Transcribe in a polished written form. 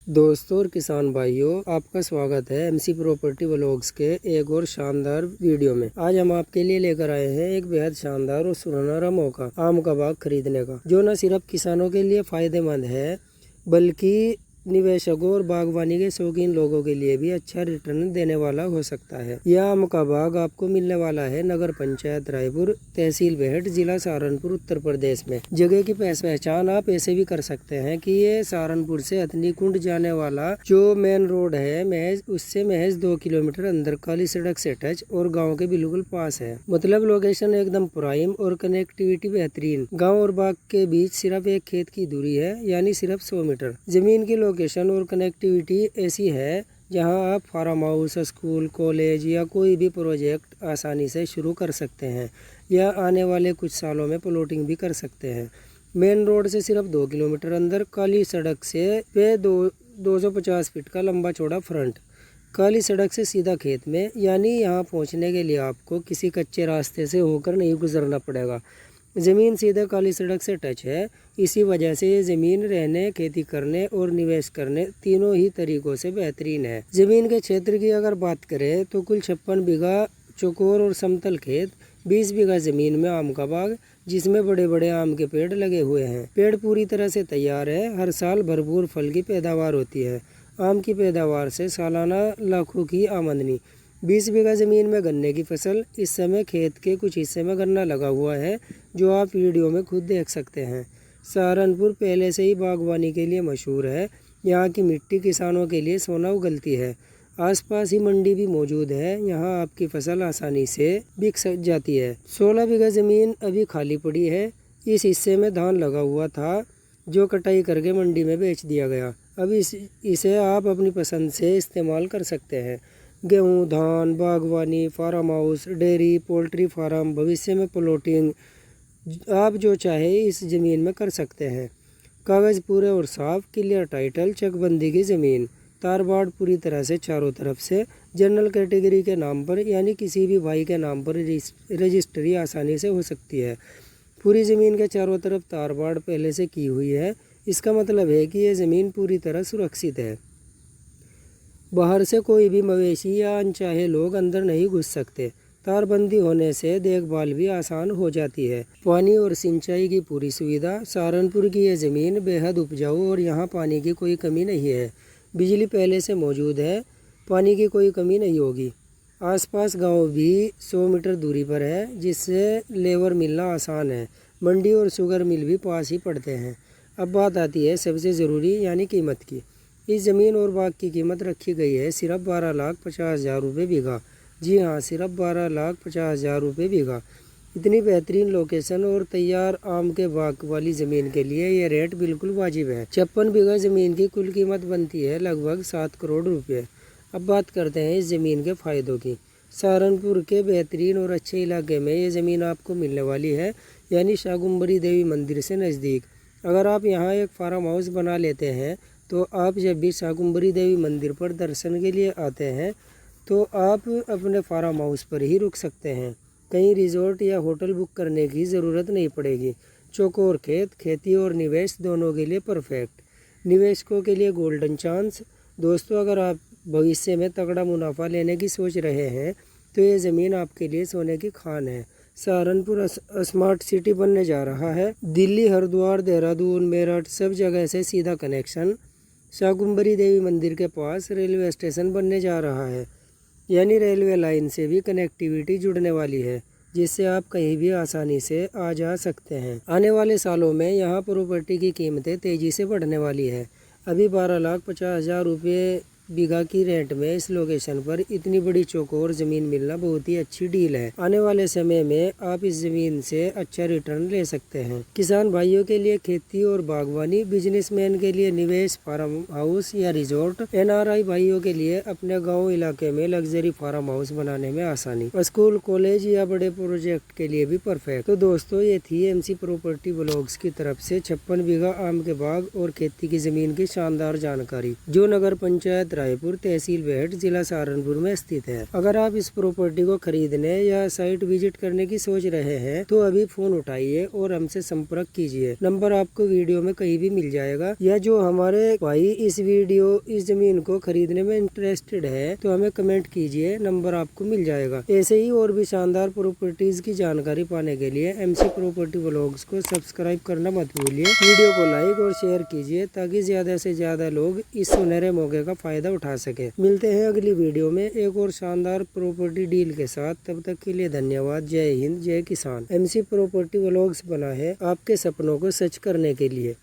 दोस्तों और किसान भाइयों, आपका स्वागत है एमसी प्रॉपर्टी व्लॉग्स के एक और शानदार वीडियो में। आज हम आपके लिए लेकर आए हैं एक बेहद शानदार और सुनहरा मौका आम का बाग खरीदने का, जो न सिर्फ किसानों के लिए फायदेमंद है बल्कि निवेशकों और बागवानी के शौकीन लोगों के लिए भी अच्छा रिटर्न देने वाला हो सकता है। यह आम का बाग आपको मिलने वाला है नगर पंचायत रायपुर, तहसील बेहट, जिला सहारनपुर, उत्तर प्रदेश में। जगह की पहचान आप ऐसे भी कर सकते हैं कि ये सहारनपुर से हथनी कुंड जाने वाला जो मेन रोड है उससे महज 2 किलोमीटर अंदर काली सड़क से टच और गाँव के बिल्कुल पास है। मतलब लोकेशन एकदम प्राइम और कनेक्टिविटी बेहतरीन। गाँव और बाग के बीच सिर्फ एक खेत की दूरी है, यानी सिर्फ 100 मीटर। जमीन की लोकेशन और कनेक्टिविटी ऐसी है जहां आप फार्म हाउस, स्कूल, कॉलेज या कोई भी प्रोजेक्ट आसानी से शुरू कर सकते हैं या आने वाले कुछ सालों में प्लॉटिंग भी कर सकते हैं। मेन रोड से सिर्फ 2 किलोमीटर अंदर काली सड़क से 250 फीट का लंबा चौड़ा फ्रंट, काली सड़क से सीधा खेत में, यानी यहाँ पहुँचने के लिए आपको किसी कच्चे रास्ते से होकर नहीं गुजरना पड़ेगा। ज़मीन सीधे काली सड़क से टच है, इसी वजह से ये ज़मीन रहने, खेती करने और निवेश करने तीनों ही तरीकों से बेहतरीन है। ज़मीन के क्षेत्र की अगर बात करें तो कुल 56 बीघा चौकोर और समतल खेत, 20 बीघा ज़मीन में आम का बाग जिसमें बड़े बड़े आम के पेड़ लगे हुए हैं। पेड़ पूरी तरह से तैयार है, हर साल भरपूर फल की पैदावार होती है। आम की पैदावार से सालाना लाखों की आमदनी। 20 बीघा ज़मीन में गन्ने की फसल, इस समय खेत के कुछ हिस्से में गन्ना लगा हुआ है जो आप वीडियो में खुद देख सकते हैं। सहारनपुर पहले से ही बागवानी के लिए मशहूर है। यहाँ की मिट्टी किसानों के लिए सोना उगलती है। आसपास ही मंडी भी मौजूद है, यहाँ आपकी फसल आसानी से बिक जाती है। 16 बीघा ज़मीन अभी खाली पड़ी है। इस हिस्से में धान लगा हुआ था जो कटाई करके मंडी में बेच दिया गया। अब इसे आप अपनी पसंद से इस्तेमाल कर सकते हैं। गेहूँ, धान, बागवानी, farm house, dairy, poultry farm, भविष्य में प्लॉटिंग, आप जो चाहे इस ज़मीन में कर सकते हैं। कागज़ पूरे और साफ, क्लियर टाइटल, चकबंदी की ज़मीन, तारबाड़ पूरी तरह से चारों तरफ से, जनरल कैटेगरी के नाम पर यानी किसी भी भाई के नाम पर रजिस्ट्री आसानी से हो सकती है। पूरी ज़मीन के चारों तरफ तारबाड़ पहले से की हुई है। इसका मतलब है कि यह ज़मीन पूरी तरह सुरक्षित है। बाहर से कोई भी मवेशी या अनचाहे लोग अंदर नहीं घुस सकते। तारबंदी होने से देखभाल भी आसान हो जाती है। पानी और सिंचाई की पूरी सुविधा। सहारनपुर की यह ज़मीन बेहद उपजाऊ और यहाँ पानी की कोई कमी नहीं है। बिजली पहले से मौजूद है, पानी की कोई कमी नहीं होगी। आसपास गांव भी 100 मीटर दूरी पर है, जिससे लेबर मिलना आसान है। मंडी और शुगर मिल भी पास ही पड़ते हैं। अब बात आती है सबसे ज़रूरी यानी कीमत की। इस ज़मीन और बाग की कीमत रखी गई है सिर्फ 12,50,000 रुपये बीघा। जी हाँ, सिर्फ 12,50,000 रुपये बीघा। इतनी बेहतरीन लोकेशन और तैयार आम के बाग वाली ज़मीन के लिए ये रेट बिल्कुल वाजिब है। 56 बीघा ज़मीन की कुल कीमत बनती है लगभग 7 करोड़ रुपये। अब बात करते हैं इस ज़मीन के फ़ायदों की। सहारनपुर के बेहतरीन और अच्छे इलाके में ये ज़मीन आपको मिलने वाली है, यानी शाकुंभरी देवी मंदिर से नज़दीक। अगर आप यहाँ एक फार्म हाउस बना लेते हैं तो आप जब भी शाकुंभरी देवी मंदिर पर दर्शन के लिए आते हैं तो आप अपने फार्म हाउस पर ही रुक सकते हैं। कहीं रिजॉर्ट या होटल बुक करने की ज़रूरत नहीं पड़ेगी। चौकोर खेत, खेती और निवेश दोनों के लिए परफेक्ट। निवेशकों के लिए गोल्डन चांस। दोस्तों, अगर आप भविष्य में तगड़ा मुनाफा लेने की सोच रहे हैं तो ये ज़मीन आपके लिए सोने की खान है। सहारनपुर स्मार्ट सिटी बनने जा रहा है। दिल्ली, हरिद्वार, देहरादून, मेरठ सब जगह से सीधा कनेक्शन। शाकुंभरी देवी मंदिर के पास रेलवे स्टेशन बनने जा रहा है, यानी रेलवे लाइन से भी कनेक्टिविटी जुड़ने वाली है, जिससे आप कहीं भी आसानी से आ जा सकते हैं। आने वाले सालों में यहाँ प्रॉपर्टी की कीमतें तेज़ी से बढ़ने वाली है। अभी 12,50,000 रुपये बीघा की रेंट में इस लोकेशन पर इतनी बड़ी चौकोर ज़मीन मिलना बहुत ही अच्छी डील है। आने वाले समय में आप इस ज़मीन से अच्छा रिटर्न ले सकते हैं। किसान भाइयों के लिए खेती और बागवानी, बिजनेसमैन के लिए निवेश, फार्म हाउस या रिजॉर्ट, NRI भाइयों के लिए अपने गाँव इलाके में लग्जरी फार्म हाउस बनाने में आसानी, स्कूल, कॉलेज या बड़े प्रोजेक्ट के लिए भी परफेक्ट। तो दोस्तों, ये थी MC प्रॉपर्टी व्लॉग्स की तरफ से 56 बीघा आम के बाग और खेती की ज़मीन की शानदार जानकारी, जो नगर पंचायत रायपुर, तहसील बेहट, जिला सहारनपुर में स्थित है। अगर आप इस प्रॉपर्टी को खरीदने या साइट विजिट करने की सोच रहे हैं तो अभी फोन उठाइए और हमसे संपर्क कीजिए। नंबर आपको वीडियो में कहीं भी मिल जाएगा। या जो हमारे भाई इस जमीन को खरीदने में इंटरेस्टेड है तो हमें कमेंट कीजिए, नंबर आपको मिल जाएगा। ऐसे ही और भी शानदार प्रॉपर्टीज की जानकारी पाने के लिए MC प्रॉपर्टी व्लॉग्स को सब्सक्राइब करना मत भूलिए। वीडियो को लाइक और शेयर कीजिए ताकि ज्यादा से ज्यादा लोग इस सुनहरे मौके का फायदा उठा सके। मिलते हैं अगली वीडियो में एक और शानदार प्रॉपर्टी डील के साथ। तब तक के लिए धन्यवाद। जय हिंद, जय किसान। MC प्रॉपर्टी व्लॉग्स बना है आपके सपनों को सच करने के लिए।